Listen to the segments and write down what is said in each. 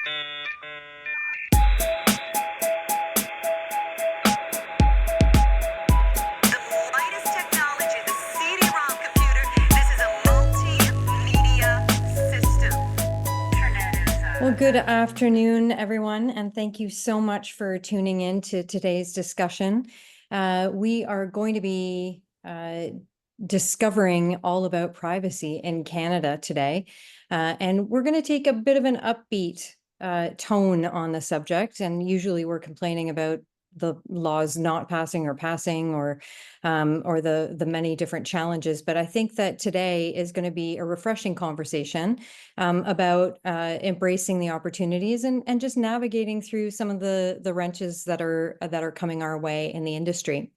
latest technology, the CD-ROM computer. This is a multimedia system. Well, good afternoon, everyone, and thank you so much for tuning in to today's discussion. We are going to be discovering all about privacy in Canada today, and we're going to take a bit of an upbeat tone on the subject. And usually we're complaining about the laws not passing or passing, or the many different challenges. But I think that today is going to be a refreshing conversation about embracing the opportunities and just navigating through some of the wrenches that are coming our way in the industry.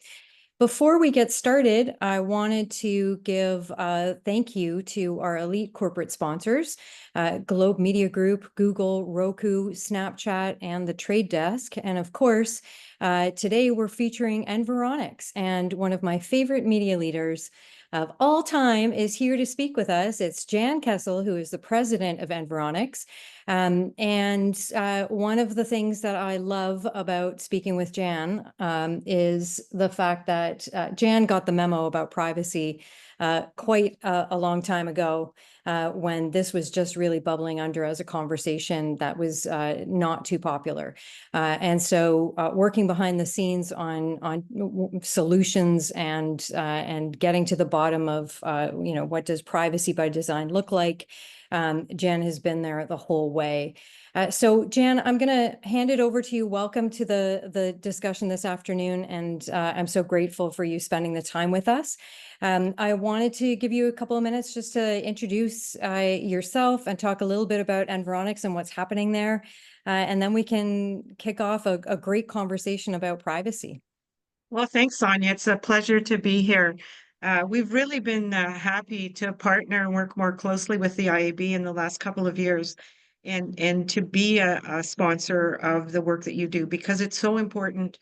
Before we get started, I wanted to give a thank you to our elite corporate sponsors, Globe Media Group, Google, Roku, Snapchat, and the Trade Desk. And of course, today we're featuring Environics, and one of my favorite media leaders of all time is here to speak with us. It's Jan Kestle, who is the president of Environics. And one of the things that I love about speaking with Jan is the fact that Jan got the memo about privacy quite a long time ago, when this was just really bubbling under as a conversation that was not too popular. And so working behind the scenes on solutions and getting to the bottom of, what does privacy by design look like? Jan has been there the whole way. So Jan, I'm going to hand it over to you. Welcome to the discussion this afternoon, and I'm so grateful for you spending the time with us. I wanted to give you a couple of minutes just to introduce yourself and talk a little bit about Environics and what's happening there, and then we can kick off a great conversation about privacy. Well, thanks, Sonia. It's a pleasure to be here. We've really been happy to partner and work more closely with the IAB in the last couple of years, and to be a sponsor of the work that you do, because it's so important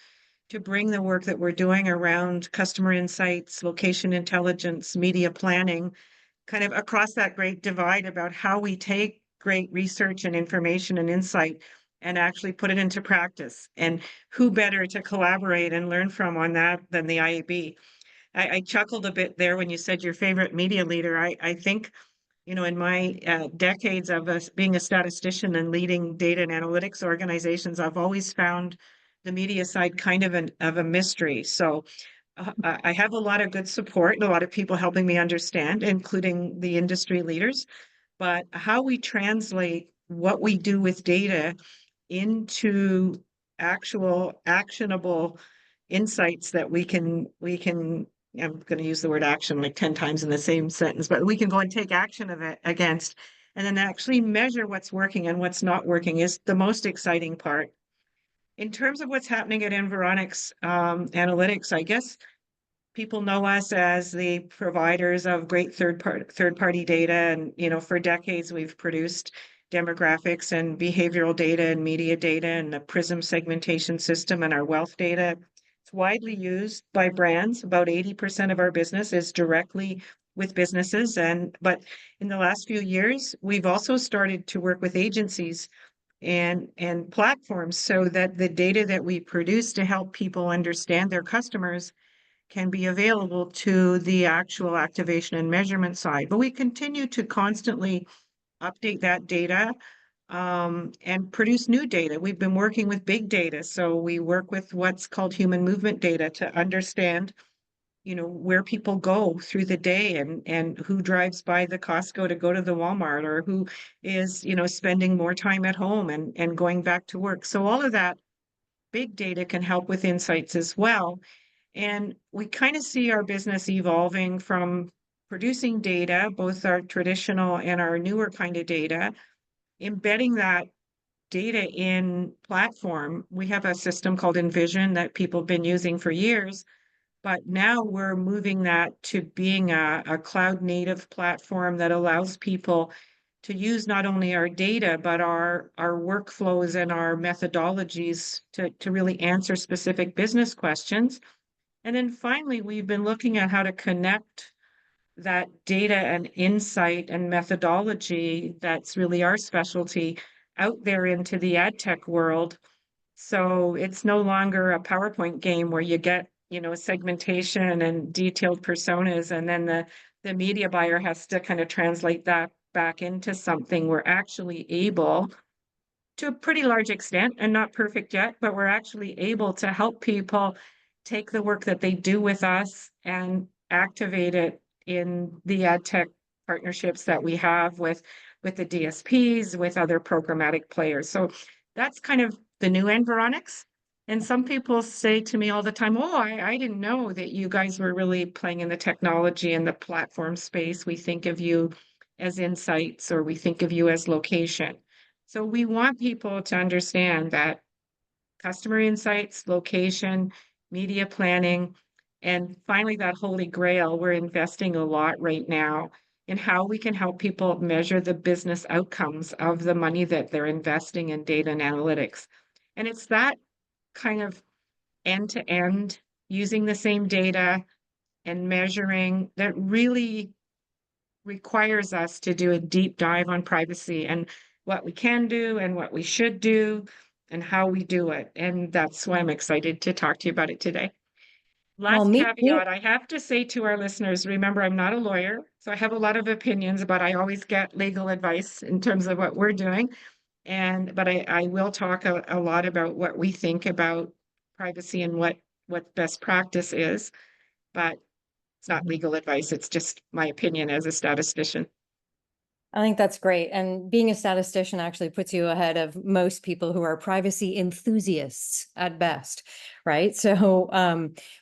to bring the work that we're doing around customer insights, location intelligence, media planning, kind of across that great divide about how we take great research and information and insight and actually put it into practice. And who better to collaborate and learn from on that than the IAB? I chuckled a bit there when you said your favorite media leader. I think, in my decades of us being a statistician and leading data and analytics organizations, I've always found the media side kind of a mystery. So I have a lot of good support and a lot of people helping me understand, including the industry leaders. But how we translate what we do with data into actual actionable insights that we can, I'm going to use the word action like 10 times in the same sentence, but we can go and take action of it against, and then actually measure what's working and what's not working is the most exciting part. In terms of what's happening at Environics Analytics, I guess people know us as the providers of great third-party data, and for decades we've produced demographics and behavioral data and media data and the Prism segmentation system and our wealth data. It's widely used by brands. About 80% of our business is directly with businesses, but in the last few years we've also started to work with agencies and platforms so that the data that we produce to help people understand their customers can be available to the actual activation and measurement side. But we continue to constantly update that data and produce new data. We've been working with big data. So we work with what's called human movement data to understand, where people go through the day and who drives by the Costco to go to the Walmart, or who is, spending more time at home and going back to work. So all of that big data can help with insights as well. And we kind of see our business evolving from producing data, both our traditional and our newer kind of data, embedding that data in platform. We have a system called Envision that people have been using for years, but now we're moving that to being a cloud native platform that allows people to use not only our data, but our workflows and our methodologies to really answer specific business questions. And then finally, we've been looking at how to connect that data and insight and methodology, that's really our specialty, out there into the ad tech world. So it's no longer a PowerPoint game where you get, segmentation and detailed personas, and then the media buyer has to kind of translate that back into something. We're actually able, to a pretty large extent, and not perfect yet, but we're actually able to help people take the work that they do with us and activate it in the ad tech partnerships that we have with the DSPs, with other programmatic players. So that's kind of the new Environics. And some people say to me all the time, oh, I didn't know that you guys were really playing in the technology and the platform space. We think of you as insights, or we think of you as location. So we want people to understand that customer insights, location, media planning, and finally that holy grail, we're investing a lot right now in how we can help people measure the business outcomes of the money that they're investing in data and analytics. And it's that kind of end to end, using the same data and measuring, that really requires us to do a deep dive on privacy and what we can do and what we should do and how we do it. And that's why I'm excited to talk to you about it today. Well, Last caveat, I have to say to our listeners, remember, I'm not a lawyer, so I have a lot of opinions, but I always get legal advice in terms of what we're doing. But I will talk a lot about what we think about privacy and what best practice is. But it's not legal advice, it's just my opinion as a statistician. I think that's great. And being a statistician actually puts you ahead of most people who are privacy enthusiasts at best, right? So,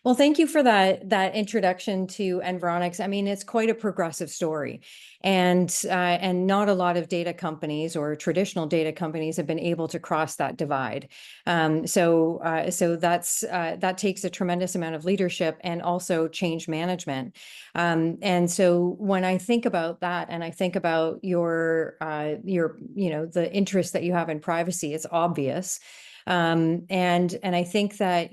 well, thank you for that introduction to Environics. I mean, it's quite a progressive story, and not a lot of data companies or traditional data companies have been able to cross that divide. So that takes a tremendous amount of leadership and also change management. And so when I think about that, and I think about your the interest that you have in privacy, it's obvious. And I think that,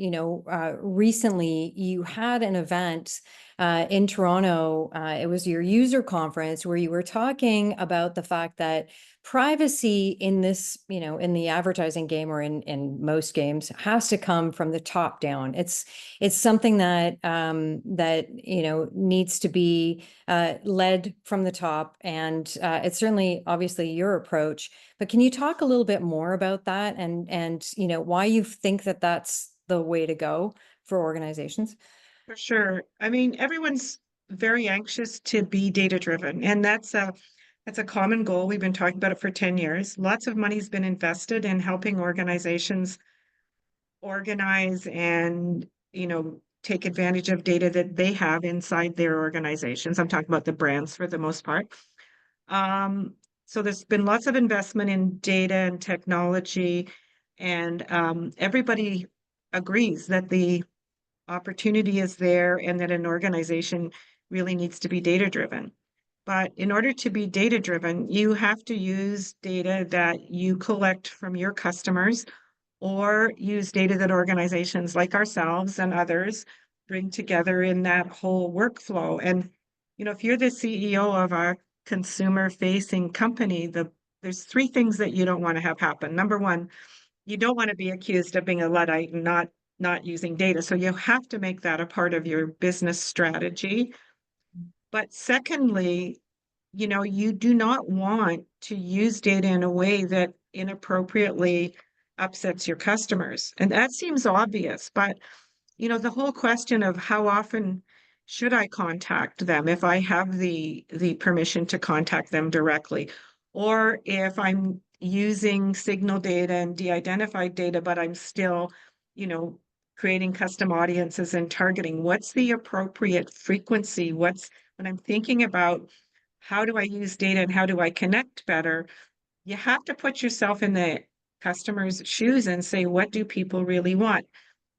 recently you had an event in Toronto. It was your user conference where you were talking about the fact that privacy in this, in the advertising game, or in most games, has to come from the top down. It's something that needs to be led from the top, and it's certainly obviously your approach. But can you talk a little bit more about that, and why you think that that's the way to go for organizations? For sure. I mean, everyone's very anxious to be data driven, and that's a common goal. We've been talking about it for 10 years. Lots of money's been invested in helping organizations organize and, take advantage of data that they have inside their organizations. I'm talking about the brands for the most part. So there's been lots of investment in data and technology, and everybody agrees that the opportunity is there and that an organization really needs to be data driven. But in order to be data driven, you have to use data that you collect from your customers, or use data that organizations like ourselves and others bring together in that whole workflow. And, if you're the CEO of a consumer facing company, there's three things that you don't want to have happen. Number one, you don't want to be accused of being a Luddite and not using data. So you have to make that a part of your business strategy. But secondly, you do not want to use data in a way that inappropriately upsets your customers. And that seems obvious, but the whole question of how often should I contact them, if I have the permission to contact them directly, or if I'm using signal data and de-identified data, but I'm still, creating custom audiences and targeting, what's the appropriate frequency? When I'm thinking about how do I use data and how do I connect better, you have to put yourself in the customer's shoes and say, what do people really want?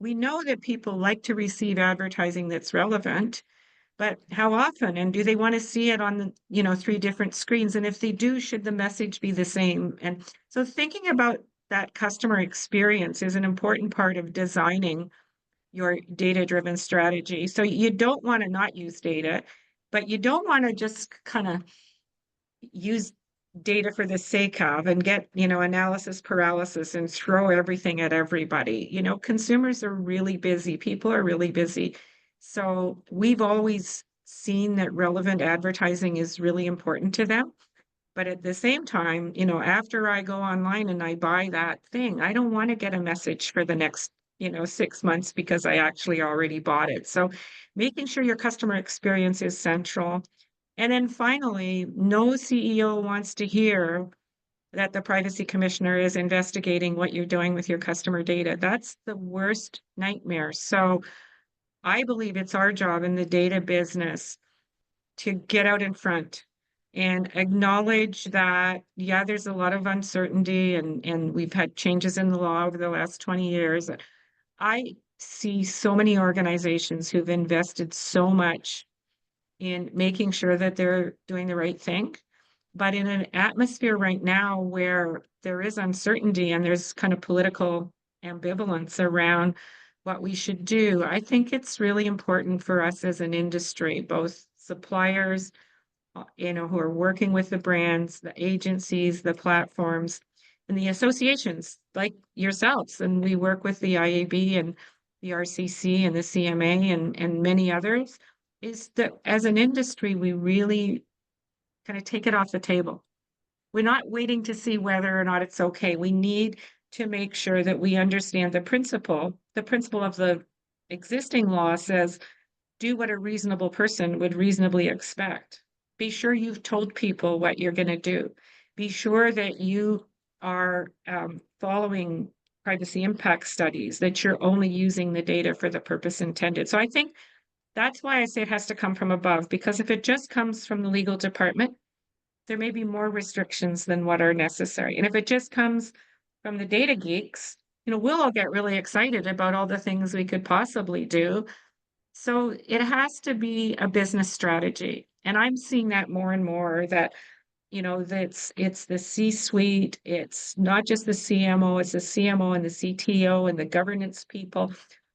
We know that people like to receive advertising that's relevant, but how often? And do they want to see it on the, 3 different screens? And if they do, should the message be the same? And so thinking about that customer experience is an important part of designing your data-driven strategy. So you don't want to not use data, but you don't want to just kind of use data for the sake of and get, analysis paralysis and throw everything at everybody. Consumers are really busy. People are really busy. So we've always seen that relevant advertising is really important to them. But at the same time, after I go online and I buy that thing, I don't want to get a message for the next, 6 months because I actually already bought it. So making sure your customer experience is central. And then finally, no CEO wants to hear that the privacy commissioner is investigating what you're doing with your customer data. That's the worst nightmare. So I believe it's our job in the data business to get out in front and acknowledge that, yeah, there's a lot of uncertainty and we've had changes in the law over the last 20 years. I see so many organizations who've invested so much in making sure that they're doing the right thing. But in an atmosphere right now where there is uncertainty and there's kind of political ambivalence around what we should do, I think it's really important for us as an industry, both suppliers, who are working with the brands, the agencies, the platforms, and the associations like yourselves. And we work with the IAB and the RCC and the CMA and many others, is that as an industry, we really kind of take it off the table. We're not waiting to see whether or not it's okay. We need to make sure that we understand the principle. The principle of the existing law says, do what a reasonable person would reasonably expect. Be sure you've told people what you're going to do. Be sure that you are following privacy impact studies, that you're only using the data for the purpose intended. So I think that's why I say it has to come from above, because if it just comes from the legal department, there may be more restrictions than what are necessary. And if it just comes from the data geeks, we'll all get really excited about all the things we could possibly do. So it has to be a business strategy. And I'm seeing that more and more that, it's the C-suite, it's not just the CMO, it's the CMO and the CTO and the governance people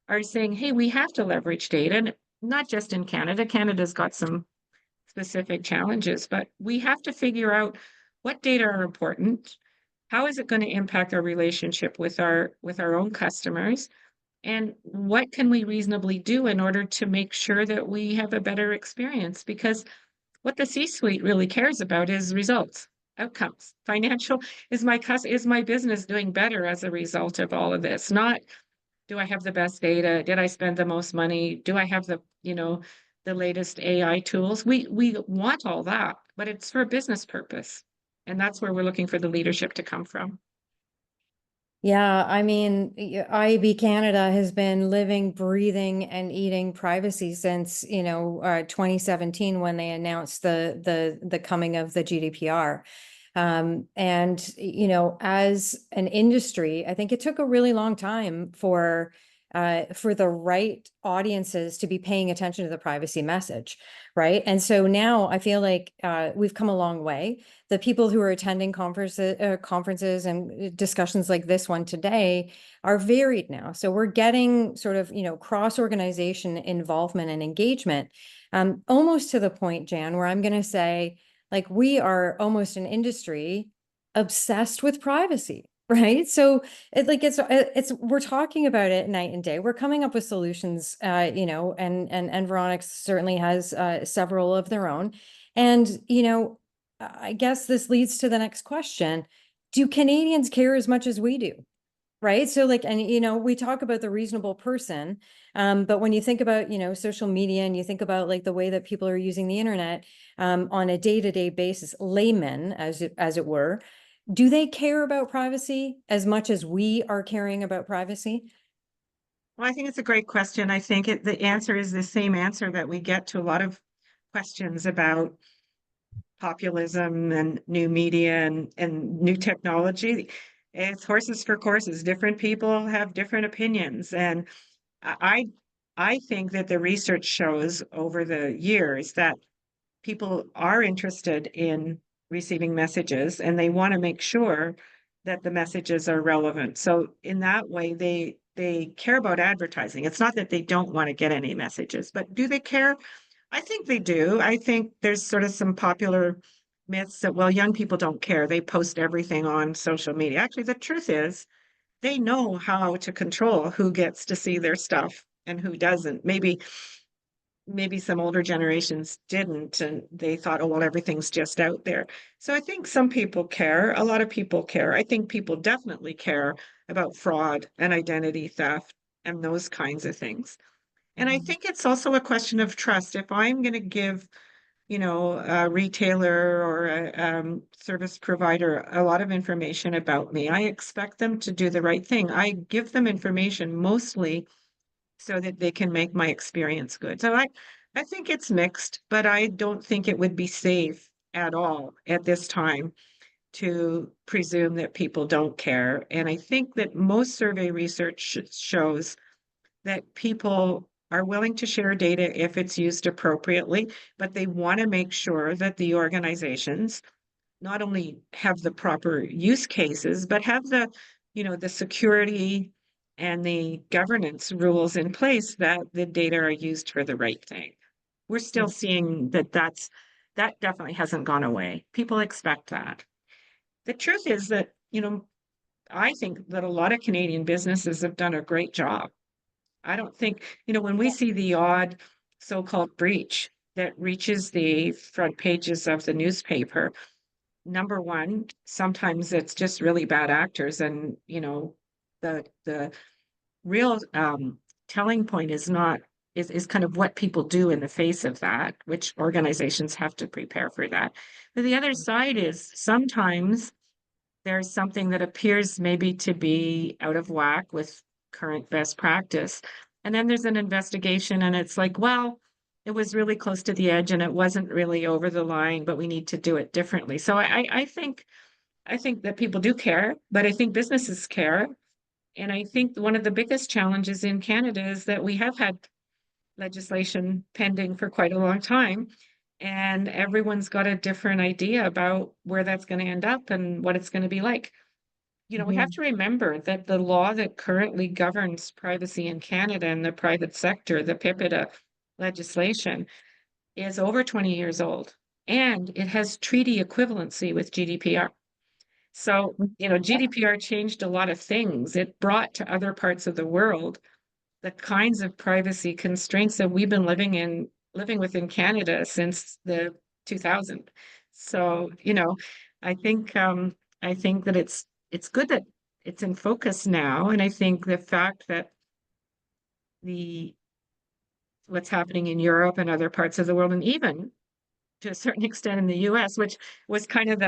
are saying, hey, we have to leverage data, and not just in Canada. Canada's got some specific challenges, but we have to figure out what data are important, how is it going to impact our relationship with our own customers, and what can we reasonably do in order to make sure that we have a better experience? Because what the C-suite really cares about is results, outcomes. Financial, is my business doing better as a result of all of this? Not, do I have the best data? Did I spend the most money? Do I have the latest AI tools? We want all that, but it's for a business purpose. And that's where we're looking for the leadership to come from. Yeah, I mean, IAB Canada has been living, breathing, and eating privacy since 2017 when they announced the coming of the GDPR. And as an industry, I think it took a really long time for the right audiences to be paying attention to the privacy message, right? And so now I feel like we've come a long way. The people who are attending conferences and discussions like this one today are varied now. So we're getting sort of, cross-organization involvement and engagement, almost to the point, Jan, where I'm going to say, like, we are almost an industry obsessed with privacy. Right. So we're talking about it night and day. We're coming up with solutions, and Environics certainly has several of their own. And, I guess this leads to the next question. Do Canadians care as much as we do? Right. So we talk about the reasonable person. But when you think about, social media and you think about like the way that people are using the internet on a day-to-day basis, laymen, as it were, do they care about privacy as much as we are caring about privacy? Well, I think it's a great question. I think the answer is the same answer that we get to a lot of questions about populism and new media and new technology. It's horses for courses. Different people have different opinions. And I think that the research shows over the years that people are interested in receiving messages and they want to make sure that the messages are relevant. So in that way, they care about advertising. It's not that they don't want to get any messages, but do they care? I think they do. I think there's sort of some popular myths that, well, young people don't care. They post everything on social media. Actually, the truth is they know how to control who gets to see their stuff and who doesn't. Maybe some older generations didn't, and they thought, oh, well, everything's just out there. So I think some people care. A lot of people care. I think people definitely care about fraud and identity theft and those kinds of things. And I think it's also a question of trust. If I'm going to give, a retailer or a service provider a lot of information about me, I expect them to do the right thing. I give them information mostly so that they can make my experience good. So I think it's mixed, but I don't think it would be safe at all at this time to presume that people don't care. And I think that most survey research shows that people are willing to share data if it's used appropriately, but they want to make sure that the organizations not only have the proper use cases, but have the security and the governance rules in place that the data are used for the right thing. We're still seeing that definitely hasn't gone away. People expect that. The truth is that, I think that a lot of Canadian businesses have done a great job. I don't think, when we see the odd so-called breach that reaches the front pages of the newspaper, number one, sometimes it's just really bad actors, and the real telling point is kind of what people do in the face of that, which organizations have to prepare for that. But the other side is sometimes there's something that appears maybe to be out of whack with current best practice. And then there's an investigation and it's like, well, it was really close to the edge and it wasn't really over the line, but we need to do it differently. So I think that people do care, but I think businesses care. And I think one of the biggest challenges in Canada is that we have had legislation pending for quite a long time. And everyone's got a different idea about where that's going to end up and what it's going to be like. We have to remember that the law that currently governs privacy in Canada and the private sector, the PIPEDA legislation, is over 20 years old. And it has treaty equivalency with GDPR. So, GDPR changed a lot of things. It brought to other parts of the world the kinds of privacy constraints that we've been living within Canada since the 2000. So, I think that it's good that it's in focus now. And I think the fact that what's happening in Europe and other parts of the world, and even to a certain extent in the US, which was kind of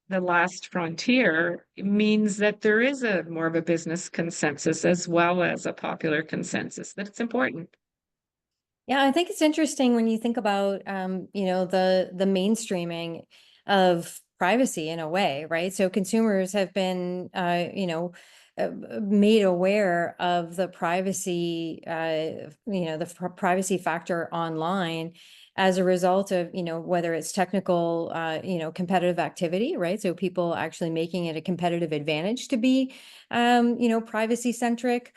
the last frontier, means that there is a more of a business consensus as well as a popular consensus that it's important. Yeah, I think it's interesting when you think about, the mainstreaming of privacy in a way, right? So consumers have been, made aware of the privacy, privacy factor online as a result of, whether it's technical, competitive activity, right? So people actually making it a competitive advantage to be, privacy centric,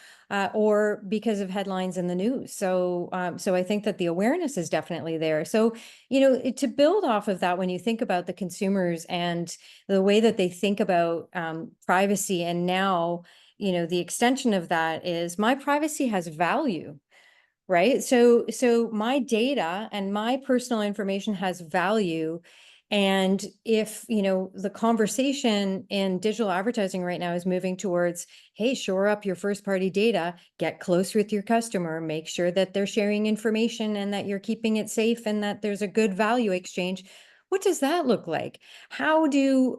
or because of headlines in the news. So I think that the awareness is definitely there. So, to build off of that, when you think about the consumers and the way that they think about privacy, and now, the extension of that is my privacy has value. Right. So my data and my personal information has value. And if, the conversation in digital advertising right now is moving towards, hey, shore up your first party data, get close with your customer, make sure that they're sharing information and that you're keeping it safe and that there's a good value exchange. What does that look like? How do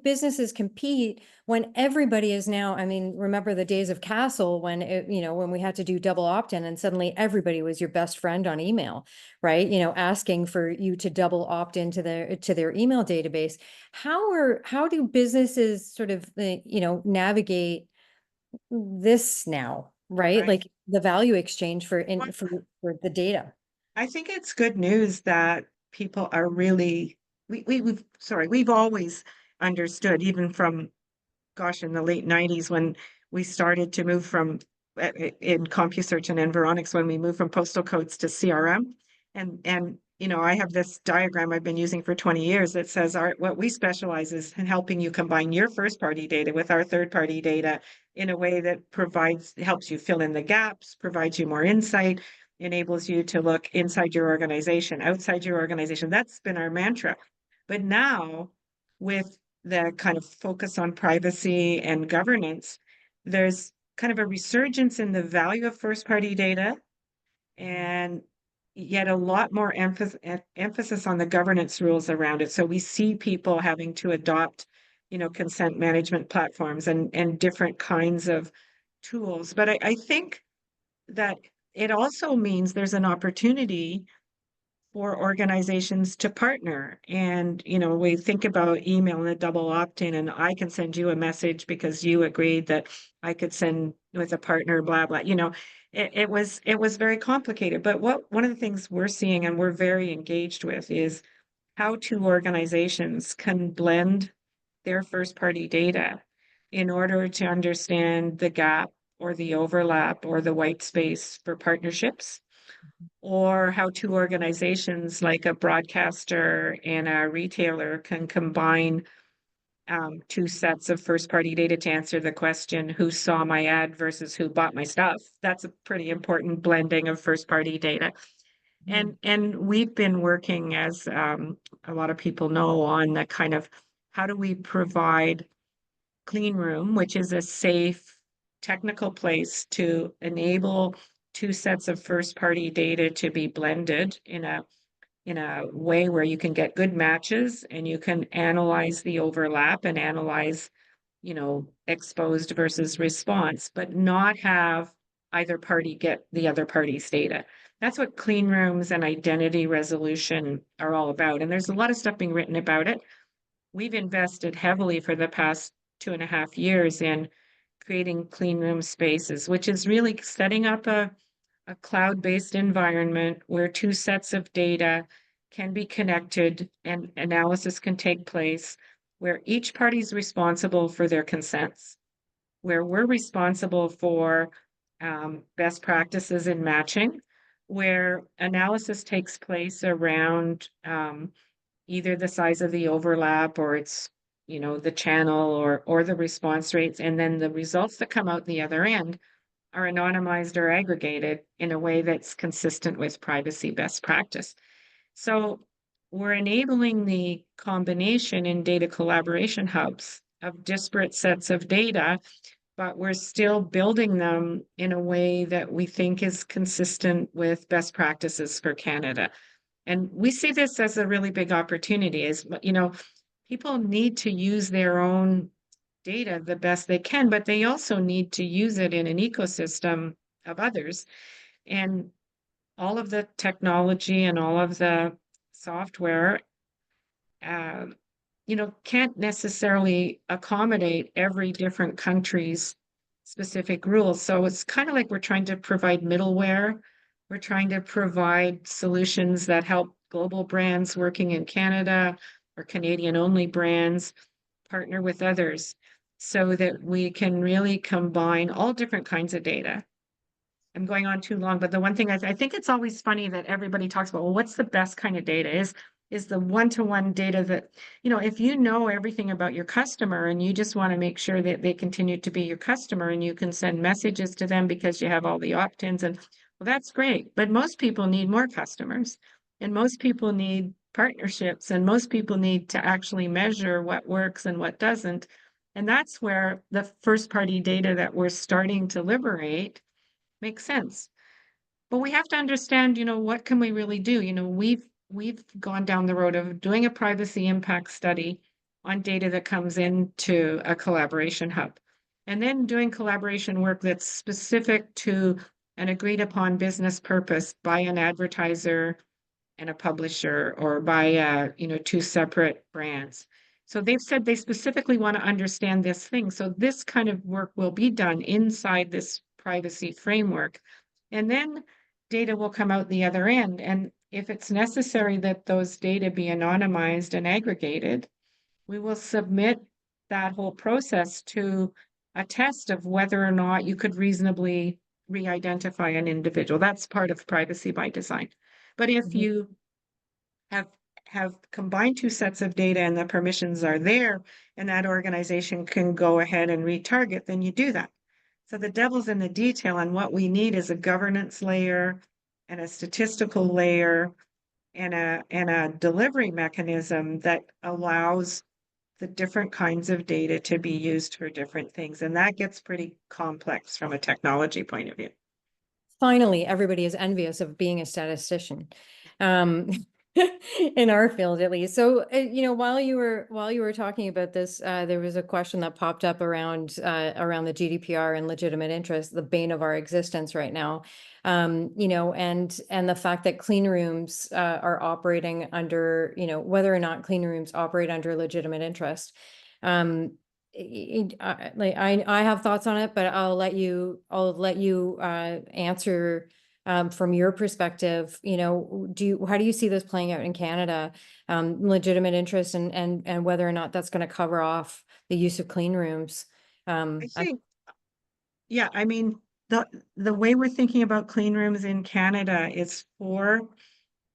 businesses compete when everybody is now, I mean, remember the days of Castle when when we had to do double opt-in and suddenly everybody was your best friend on email, right? Asking for you to double opt into their email database. How do businesses sort of navigate this now, right? Like the value exchange for the data. I think it's good news that people are really, we've always understood, even from, gosh, in the late 90s when we started to move from, in CompuSearch and Environics, when we moved from postal codes to CRM. And I have this diagram I've been using for 20 years that says what we specialize is in helping you combine your first party data with our third party data in a way that helps you fill in the gaps, provides you more insight, enables you to look inside your organization, outside your organization. That's been our mantra. But now, with the kind of focus on privacy and governance, there's kind of a resurgence in the value of first party data, and yet a lot more emphasis on the governance rules around it. So we see people having to adopt, consent management platforms and different kinds of tools. But I think that it also means there's an opportunity for organizations to partner. And, we think about email and a double opt-in, and I can send you a message because you agreed that I could send with a partner, blah, blah, it was very complicated. But one of the things we're seeing and we're very engaged with is how two organizations can blend their first party data in order to understand the gap or the overlap or the white space for partnerships, or how two organizations like a broadcaster and a retailer can combine two sets of first party data to answer the question, who saw my ad versus who bought my stuff. That's a pretty important blending of first party data. And we've been working, as a lot of people know, on the kind of how do we provide clean room, which is a safe technical place to enable two sets of first party data to be blended in a way where you can get good matches and you can analyze the overlap and analyze, exposed versus response, but not have either party get the other party's data. That's what clean rooms and identity resolution are all about. And there's a lot of stuff being written about it. We've invested heavily for the past 2.5 years in creating clean room spaces, which is really setting up a cloud-based environment where two sets of data can be connected and analysis can take place, where each party is responsible for their consents, where we're responsible for best practices in matching, where analysis takes place around either the size of the overlap or it's, the channel or the response rates, and then the results that come out the other end are anonymized or aggregated in a way that's consistent with privacy best practice. So we're enabling the combination in data collaboration hubs of disparate sets of data, but we're still building them in a way that we think is consistent with best practices for Canada. And we see this as a really big opportunity. People need to use their own data the best they can, but they also need to use it in an ecosystem of others. And all of the technology and all of the software, can't necessarily accommodate every different country's specific rules. So it's kind of like we're trying to provide middleware. We're trying to provide solutions that help global brands working in Canada or Canadian only brands partner with others so that we can really combine all different kinds of data. I'm going on too long, but the one thing I think it's always funny that everybody talks about, well, what's the best kind of data is the one-to-one data that, if you know everything about your customer and you just want to make sure that they continue to be your customer and you can send messages to them because you have all the opt-ins, and well, that's great. But most people need more customers and most people need partnerships and most people need to actually measure what works and what doesn't. And that's where the first party data that we're starting to liberate makes sense. But we have to understand, what can we really do? We've gone down the road of doing a privacy impact study on data that comes into a collaboration hub, and then doing collaboration work that's specific to an agreed upon business purpose by an advertiser and a publisher or by two separate brands. So they've said they specifically want to understand this thing. So this kind of work will be done inside this privacy framework. And then data will come out the other end. And if it's necessary that those data be anonymized and aggregated, we will submit that whole process to a test of whether or not you could reasonably re-identify an individual. That's part of privacy by design. But if you have have combined two sets of data and the permissions are there, and that organization can go ahead and retarget, then you do that. So the devil's in the detail, and what we need is a governance layer and a statistical layer and a delivery mechanism that allows the different kinds of data to be used for different things. And that gets pretty complex from a technology point of view. Finally, everybody is envious of being a statistician. Um, in our field at least. So, you know, while you were talking about this, there was a question that popped up around the GDPR and legitimate interest, the bane of our existence right now. You know, and the fact that clean rooms are operating under, you know, whether or not clean rooms operate under legitimate interest. Like I have thoughts on it, but I'll let you answer from your perspective. You know, how do you see this playing out in Canada? Legitimate interest and whether or not that's going to cover off the use of clean rooms. I think, yeah, I mean, the way we're thinking about clean rooms in Canada is for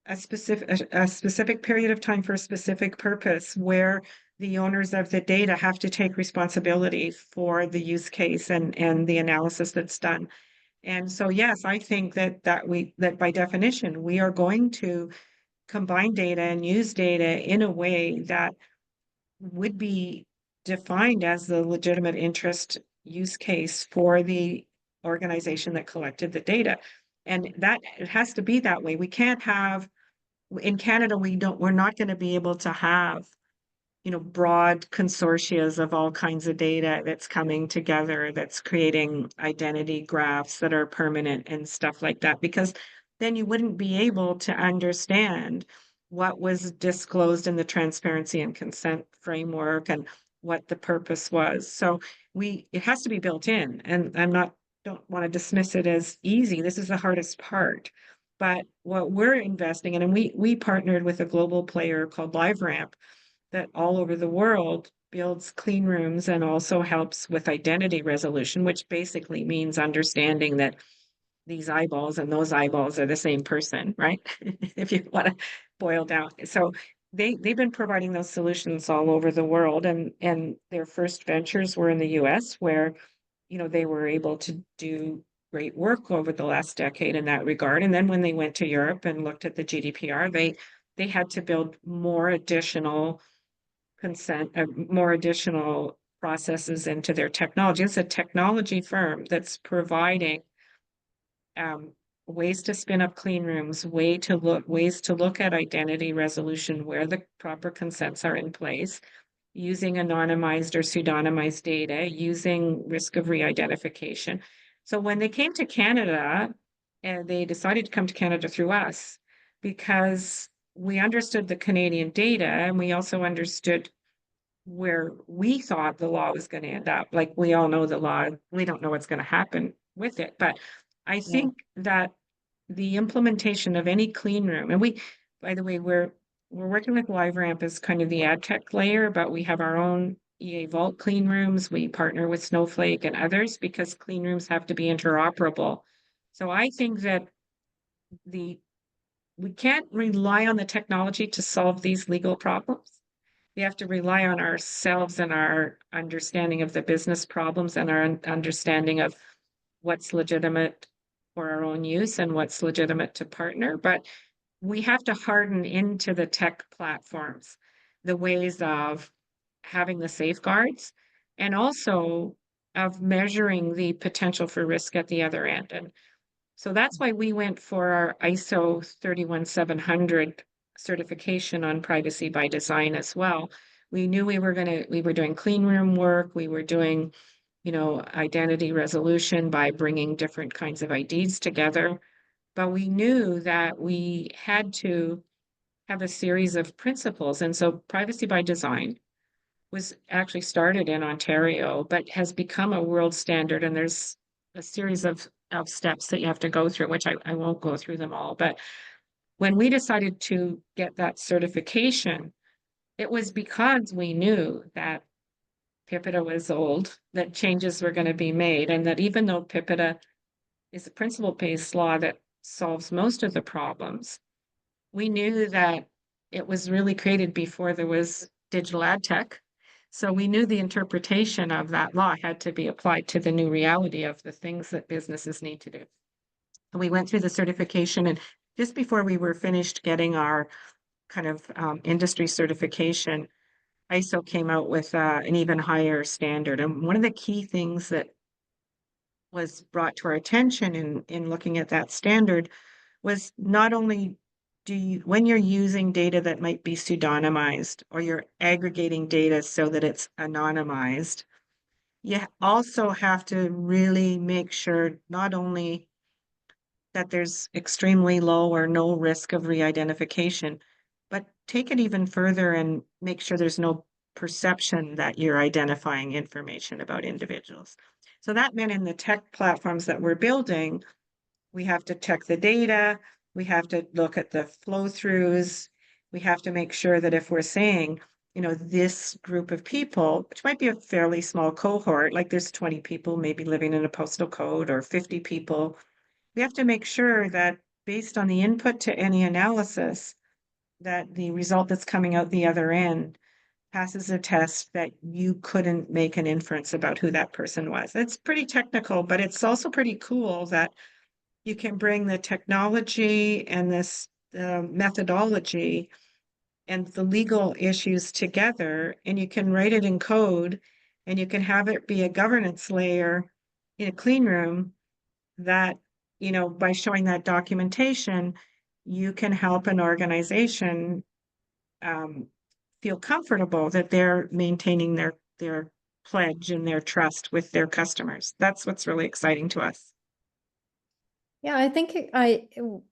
a specific period of time for a specific purpose, where the owners of the data have to take responsibility for the use case and the analysis that's done. And so, yes, I think that by definition, we are going to combine data and use data in a way that would be defined as the legitimate interest use case for the organization that collected the data. And that it has to be that way. We can't have, in Canada, we're not going to be able to have, you know, broad consortia of all kinds of data that's coming together, that's creating identity graphs that are permanent and stuff like that, because then you wouldn't be able to understand what was disclosed in the transparency and consent framework and what the purpose was. So it has to be built in, and don't want to dismiss it as easy. This is the hardest part. But what we're investing in, and we partnered with a global player called LiveRamp that all over the world builds clean rooms and also helps with identity resolution, which basically means understanding that these eyeballs and those eyeballs are the same person, right? If you want to boil down. So they've been providing those solutions all over the world, and their first ventures were in the US, where, you know, they were able to do great work over the last decade in that regard. And then when they went to Europe and looked at the GDPR, they had to build more additional more additional processes into their technology. It's a technology firm that's providing ways to spin up clean rooms, ways to look at identity resolution where the proper consents are in place, using anonymized or pseudonymized data, using risk of re-identification. So when they came to Canada, and they decided to come to Canada through us, because we understood the Canadian data, and we also understood where we thought the law was going to end up. Like, we all know the law, we don't know what's going to happen with it. But I think that the implementation of any clean room, and by the way, we're working with LiveRamp as kind of the ad tech layer, but we have our own EA Vault clean rooms. We partner with Snowflake and others because clean rooms have to be interoperable. So I think that we can't rely on the technology to solve these legal problems. We have to rely on ourselves and our understanding of the business problems and our understanding of what's legitimate for our own use and what's legitimate to partner. But we have to harden into the tech platforms the ways of having the safeguards and also of measuring the potential for risk at the other end. And so that's why we went for our ISO 31700 certification on privacy by design as well. We knew we were doing clean room work. We were doing, you know, identity resolution by bringing different kinds of IDs together. But we knew that we had to have a series of principles. And so privacy by design was actually started in Ontario, but has become a world standard. And there's a series of steps that you have to go through, which I won't go through them all. But when we decided to get that certification, it was because we knew that PIPEDA was old, that changes were going to be made, and that even though PIPEDA is a principle-based law that solves most of the problems, we knew that it was really created before there was digital ad tech. So we knew the interpretation of that law had to be applied to the new reality of the things that businesses need to do. And we went through the certification, and just before we were finished getting our kind of industry certification, ISO came out with an even higher standard. And one of the key things that was brought to our attention in looking at that standard was not only do you, when you're using data that might be pseudonymized or you're aggregating data so that it's anonymized, you also have to really make sure not only that there's extremely low or no risk of re-identification, but take it even further and make sure there's no perception that you're identifying information about individuals. So that meant in the tech platforms that we're building, we have to check the data, we have to look at the flow throughs, we have to make sure that if we're saying, you know, this group of people, which might be a fairly small cohort, like there's 20 people maybe living in a postal code or 50 people, we have to make sure that based on the input to any analysis, that the result that's coming out the other end passes a test that you couldn't make an inference about who that person was. It's pretty technical, but it's also pretty cool that you can bring the technology and this methodology and the legal issues together, and you can write it in code, and you can have it be a governance layer in a clean room that, you know, by showing that documentation, you can help an organization feel comfortable that they're maintaining their pledge and their trust with their customers. That's what's really exciting to us. Yeah, I think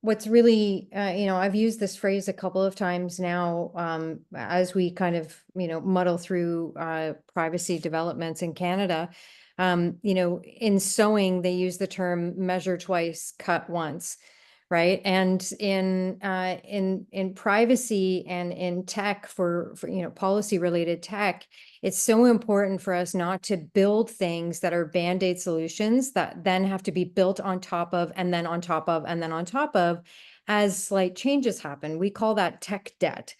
what's really, I've used this phrase a couple of times now, as we kind of, muddle through privacy developments in Canada. In sewing, they use the term measure twice, cut once, right? And in privacy and in tech for policy related tech, it's so important for us not to build things that are band-aid solutions that then have to be built on top of, and then on top of, and then on top of, as slight changes happen. We call that tech debt,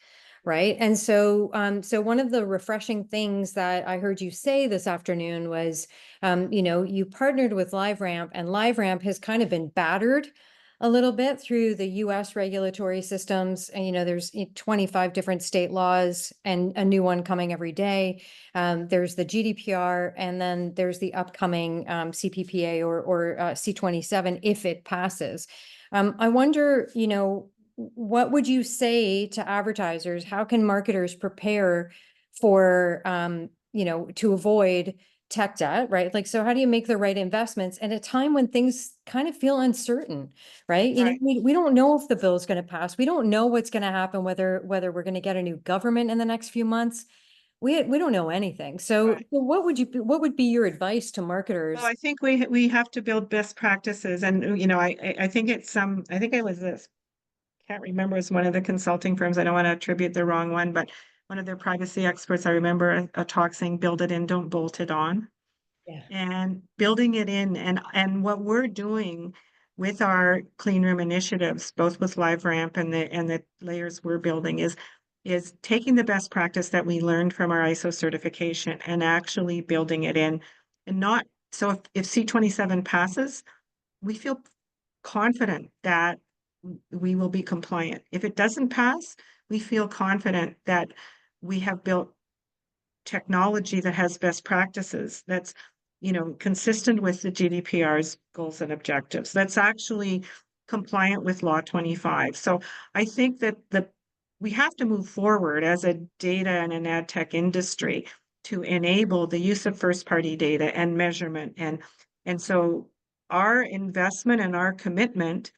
right? And so, so one of the refreshing things that I heard you say this afternoon was, you partnered with LiveRamp, and LiveRamp has kind of been battered a little bit through the US regulatory systems. And, there's 25 different state laws and a new one coming every day. There's the GDPR, and then there's the upcoming CPPA or C27 if it passes. I wonder, what would you say to advertisers? How can marketers prepare for, to avoid tech debt, right? Like, so how do you make the right investments at a time when things kind of feel uncertain, right? Right. We don't know if the bill is going to pass. We don't know what's going to happen, whether we're going to get a new government in the next few months. We don't know anything. So, Right. what would be your advice to Well, marketers? I think we have to build best practices, and I think it's I think it was this, can't remember, it's one of the consulting firms. I don't want to attribute the wrong one, but one of their privacy experts, I remember a talk saying, "Build it in, don't bolt it on." Yeah. And building it in, and what we're doing with our clean room initiatives, both with LiveRamp and the layers we're building, is taking the best practice that we learned from our ISO certification and actually building it in. And not so if C27 passes, we feel confident that we will be compliant. If it doesn't pass, we feel confident that we have built technology that has best practices, that's consistent with the GDPR's goals and objectives, that's actually compliant with Law 25. So I think that we have to move forward as a data and an ad tech industry to enable the use of first party data and measurement, and so our investment and our commitment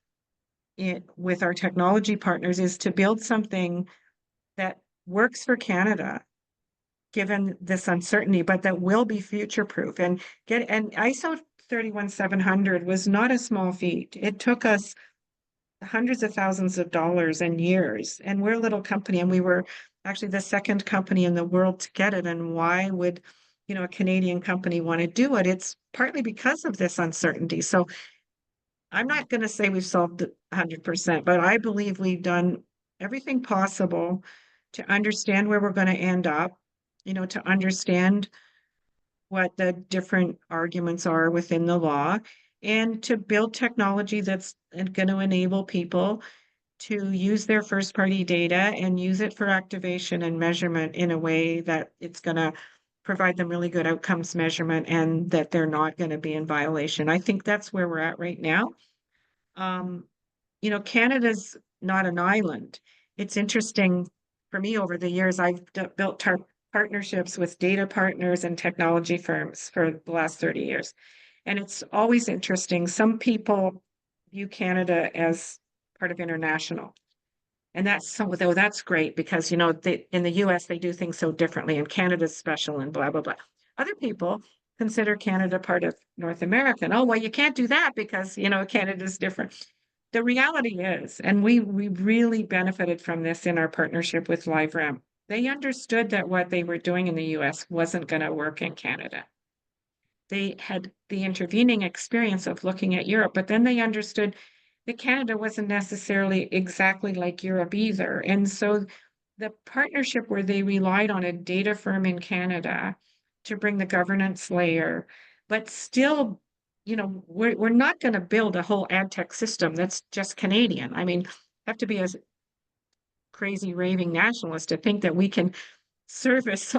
with our technology partners is to build something that works for Canada given this uncertainty, but that will be future proof and ISO 31700 was not a small feat. It took us hundreds of thousands of dollars and years, and we're a little company, and we were actually the second company in the world to get it. And why would a Canadian company want to do it? It's partly because of this uncertainty. So I'm not going to say we've solved it 100%, but I believe we've done everything possible to understand where we're going to end up, to understand what the different arguments are within the law, and to build technology that's going to enable people to use their first party data and use it for activation and measurement in a way that it's going to provide them really good outcomes measurement and that they're not going to be in violation. I think that's where we're at right now. Canada's not an island. It's interesting for me over the years, I've built partnerships with data partners and technology firms for the last 30 years. And it's always interesting. Some people view Canada as part of international. And that's great because, in the US, they do things so differently and Canada's special and blah, blah, blah. Other people consider Canada part of North America. And, oh, well, you can't do that because, Canada's different. The reality is, and we really benefited from this in our partnership with LiveRam. They understood that what they were doing in the US wasn't going to work in Canada. They had the intervening experience of looking at Europe, but then they understood that Canada wasn't necessarily exactly like Europe either. And so the partnership where they relied on a data firm in Canada to bring the governance layer, but still, we're not going to build a whole ad tech system that's just Canadian. I mean, have to be a crazy raving nationalist to think that we can service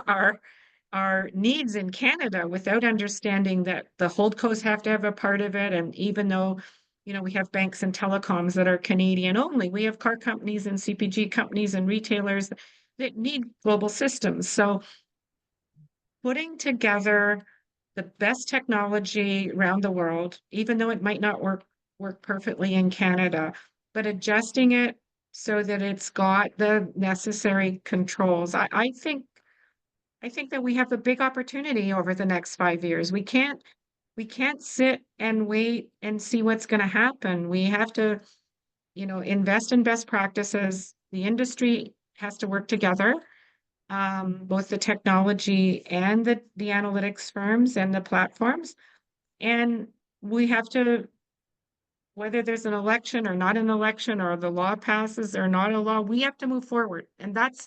our needs in Canada without understanding that the holdcos have to have a part of it. And even though, we have banks and telecoms that are Canadian only, we have car companies and CPG companies and retailers that need global systems. So putting together the best technology around the world, even though it might not work perfectly in Canada, but adjusting it so that it's got the necessary controls. I think that we have a big opportunity over the next 5 years. We can't sit and wait and see what's going to happen. We have to, invest in best practices. The industry has to work together, both the technology and the analytics firms and the platforms. And we have to, whether there's an election or not an election, or the law passes or not a law, we have to move forward. And that's,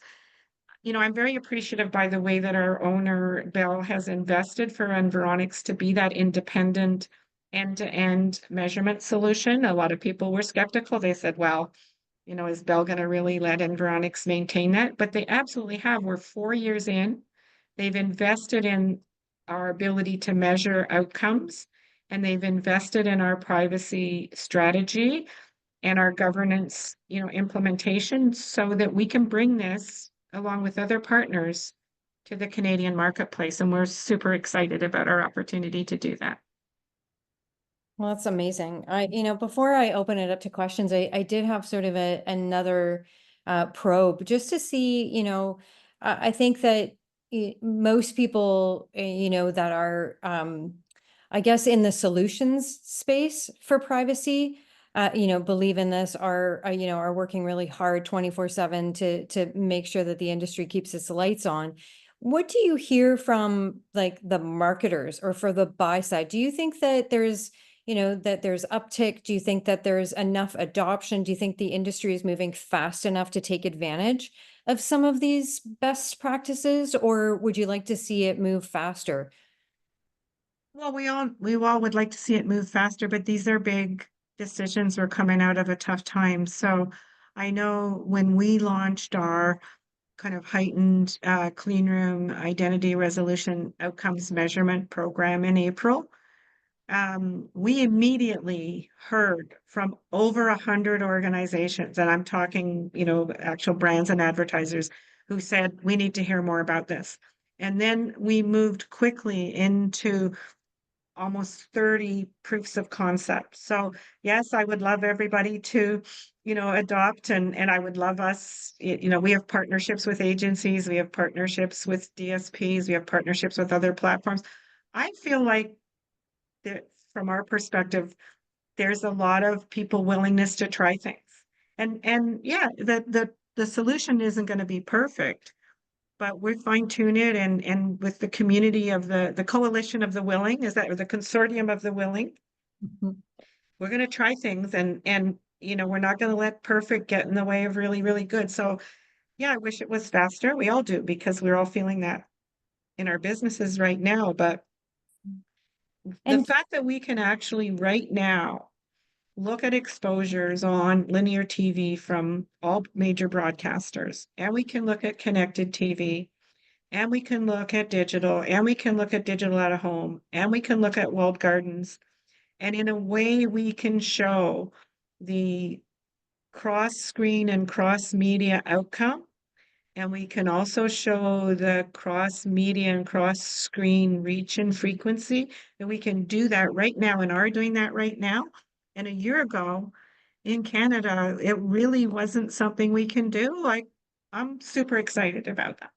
I'm very appreciative by the way that our owner, Bell, has invested for Environics to be that independent end-to-end measurement solution. A lot of people were skeptical. They said, well, is Bell going to really let Environics maintain that? But they absolutely have. We're 4 years in. They've invested in our ability to measure outcomes, and they've invested in our privacy strategy and our governance, implementation so that we can bring this along with other partners to the Canadian marketplace. And we're super excited about our opportunity to do that. Well, that's amazing. Before I open it up to questions, I did have sort of another probe just to see, I think that most people, that are, I guess, in the solutions space for privacy, believe in this, are working really hard 24/7 to make sure that the industry keeps its lights on. What do you hear from like the marketers or for the buy side? Do you think that there's uptick? Do you think that there's enough adoption? Do you think the industry is moving fast enough to take advantage of some of these best practices, or would you like to see it move faster? Well, we all would like to see it move faster, but these are big decisions. We're coming out of a tough time. So I know when we launched our kind of heightened clean room identity resolution outcomes measurement program in April, we immediately heard from over 100 organizations, and I'm talking, actual brands and advertisers who said, we need to hear more about this. And then we moved quickly into almost 30 proofs of concept. So yes, I would love everybody to, adopt, and I would love us, we have partnerships with agencies, we have partnerships with DSPs, we have partnerships with other platforms. I feel like that from our perspective, there's a lot of people willingness to try things. And yeah, the solution isn't going to be perfect, but we fine tune it, and with the community of the coalition of the willing, or the consortium of the willing, Mhm. we're going to try things, and we're not going to let perfect get in the way of really, really good. So yeah, I wish it was faster. We all do because we're all feeling that in our businesses right now. But the And fact that we can actually right now look at exposures on linear TV from all major broadcasters, and we can look at connected TV, and we can look at digital, and we can look at digital out of home, and we can look at walled gardens. And in a way, we can show the cross screen and cross media outcome. And we can also show the cross media and cross screen reach and frequency. And we can do that right now and are doing that right now. And a year ago in Canada, it really wasn't something we can do. Like, I'm super excited about that.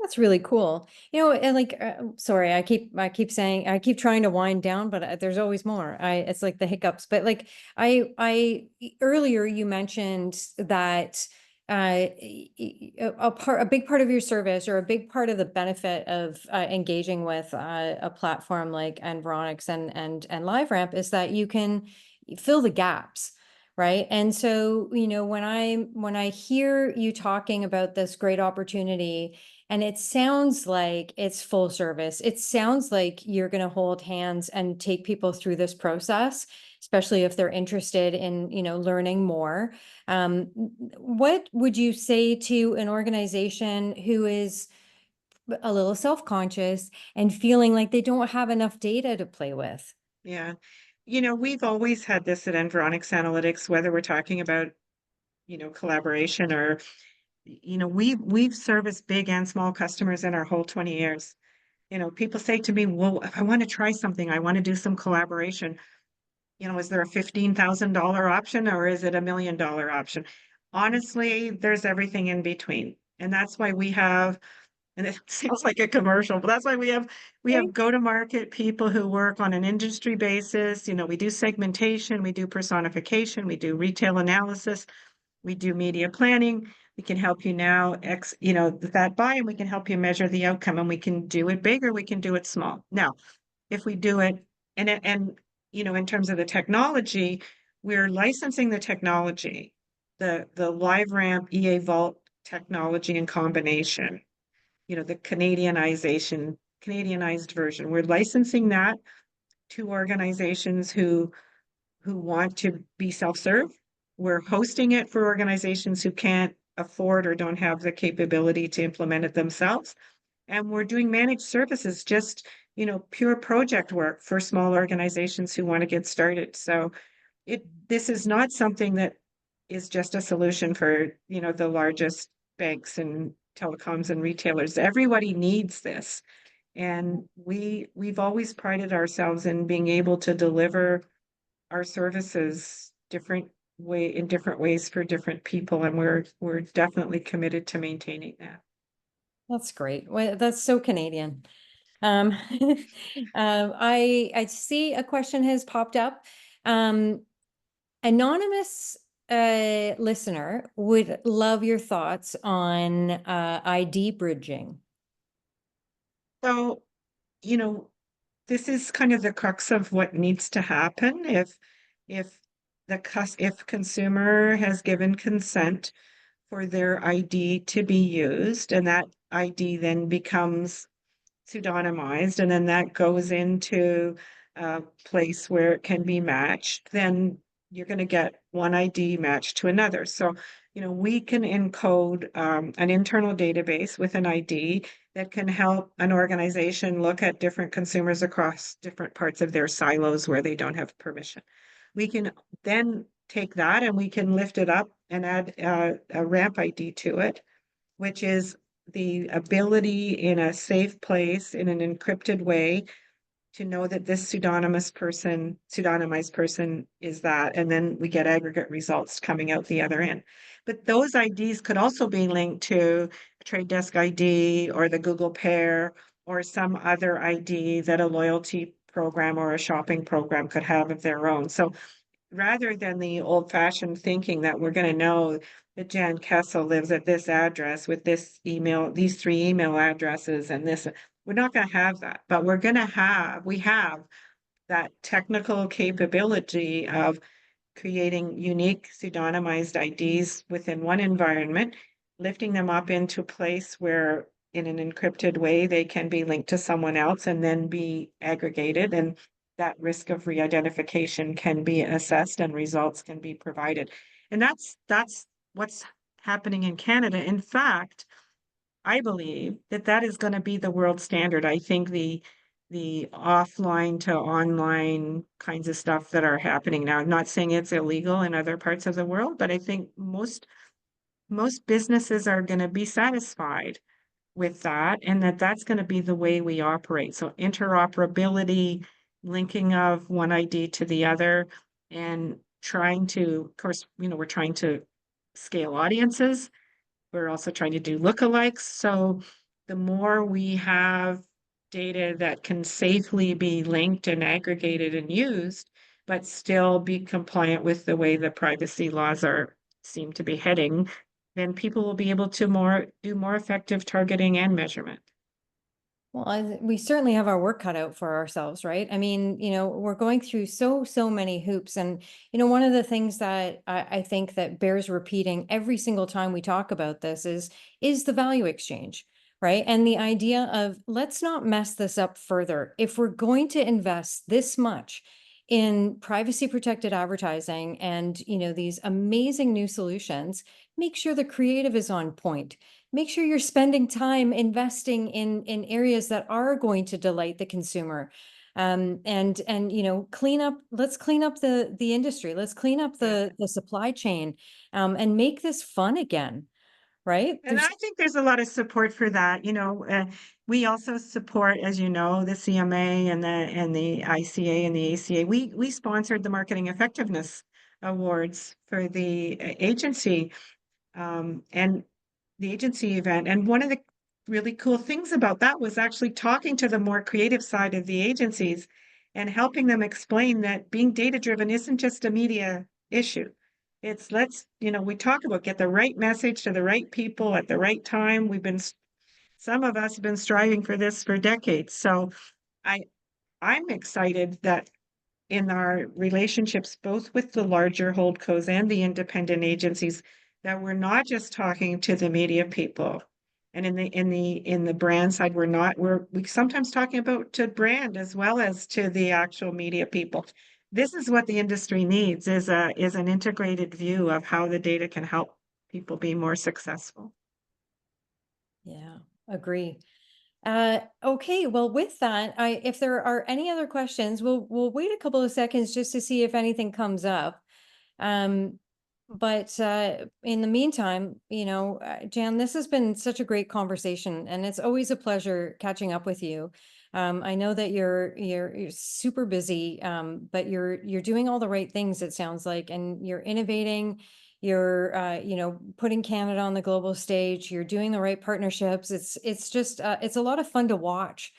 that's really cool. And like, sorry, I keep saying, I keep trying to wind down, but there's always more. It's like the hiccups, but like, earlier you mentioned that, a big part of your service or a big part of the benefit of engaging with a platform like Environics and LiveRamp is that you can fill the gaps. Right. And so, when I hear you talking about this great opportunity, and it sounds like it's full service. It sounds like you're going to hold hands and take people through this process, especially if they're interested in, learning more. What would you say to an organization who is a little self-conscious and feeling like they don't have enough data to play with? Yeah. We've always had this at Environics Analytics, whether we're talking about, collaboration or, we've serviced big and small customers in our whole 20 years. People say to me, well, if I want to try something, I want to do some collaboration. Is there a $15,000 option or is it $1 million option? Honestly, there's everything in between. And that's why we have, and it sounds like a commercial, but that's why we have go-to-market people who work on an industry basis. We do segmentation, we do personification, we do retail analysis, we do media planning. We can help you now, with that buy, and we can help you measure the outcome, and we can do it big or we can do it small. Now, if we do it, and in terms of the technology, we're licensing the technology, the LiveRamp EA Vault technology in combination, the Canadianized version. We're licensing that to organizations who want to be self-serve. We're hosting it for organizations who can't afford or don't have the capability to implement it themselves. And we're doing managed services, just, pure project work for small organizations who want to get started. So this is not something that is just a solution for, the largest banks and telecoms and retailers. Everybody needs this. And we've always prided ourselves in being able to deliver our services in different ways for different people, and we're definitely committed to maintaining that. That's great. Well, that's so Canadian. Um, I see a question has popped up. Anonymous listener would love your thoughts on ID bridging. So, you know, this is kind of the crux of what needs to happen if if consumer has given consent for their ID to be used, and that ID then becomes pseudonymized, and then that goes into a place where it can be matched, then you're going to get one ID matched to another. So, we can encode an internal database with an ID that can help an organization look at different consumers across different parts of their silos where they don't have permission. We can then take that and we can lift it up and add a ramp ID to it, which is the ability in a safe place in an encrypted way to know that this pseudonymized person is that, and then we get aggregate results coming out the other end. But those IDs could also be linked to a Trade Desk ID or the Google Pair or some other ID that a loyalty program or a shopping program could have of their own. So rather than the old-fashioned thinking that we're going to know that Jan Kestle lives at this address with this email, these 3 email addresses and this, we're not going to have that, but we have that technical capability of creating unique pseudonymized IDs within one environment, lifting them up into a place where in an encrypted way, they can be linked to someone else and then be aggregated. And that risk of re-identification can be assessed and results can be provided. And that's what's happening in Canada. In fact, I believe that that is going to be the world standard. I think the offline to online kinds of stuff that are happening now. I'm not saying it's illegal in other parts of the world, but I think most businesses are going to be satisfied with that, and that's going to be the way we operate. So interoperability, linking of one ID to the other, and trying to, of course, we're trying to scale audiences. We're also trying to do lookalikes. So the more we have data that can safely be linked and aggregated and used, but still be compliant with the way the privacy laws seem to be heading, then people will be able to do more effective targeting and measurement. Well, we certainly have our work cut out for ourselves, right? I mean, we're going through so many hoops. And, one of the things that I think that bears repeating every single time we talk about this is the value exchange, right? And the idea of let's not mess this up further. If we're going to invest this much in privacy protected advertising and, these amazing new solutions, make sure the creative is on point. Make sure you're spending time investing in areas that are going to delight the consumer. And let's clean up the industry. Let's clean up the supply chain, and make this fun again, right? And I think there's a lot of support for that. We also support, as you know, the CMA and the ICA and the ACA. We sponsored the Marketing Effectiveness Awards for the agency, and the agency event. And one of the really cool things about that was actually talking to the more creative side of the agencies and helping them explain that being data-driven isn't just a media issue. It's we talk about get the right message to the right people at the right time. Some of us have been striving for this for decades. So I'm excited that in our relationships, both with the larger holdcos and the independent agencies, that we're not just talking to the media people. And in the brand side, we're sometimes talking about to brand as well as to the actual media people. This is what the industry needs is an integrated view of how the data can help people be more successful. Yeah, agree. Okay, well, with that, if there are any other questions, we'll wait a couple of seconds just to see if anything comes up. But in the meantime, Jan, this has been such a great conversation, and it's always a pleasure catching up with you. I know that you're super busy, but you're doing all the right things, it sounds like, and you're innovating. You're putting Canada on the global stage. You're doing the right partnerships. It's just it's a lot of fun to watch.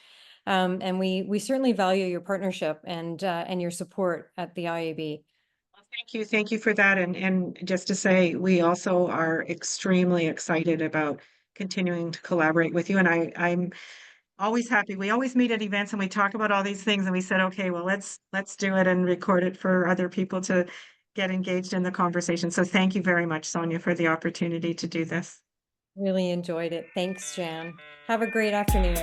And we certainly value your partnership and your support at the IAB. Thank you for that. And just to say, we also are extremely excited about continuing to collaborate with you. And I'm always happy. We always meet at events and we talk about all these things and we said, okay, well, let's do it and record it for other people to get engaged in the conversation. So thank you very much, Sonia, for the opportunity to do this. Really enjoyed it. Thanks, Jan. Have a great afternoon.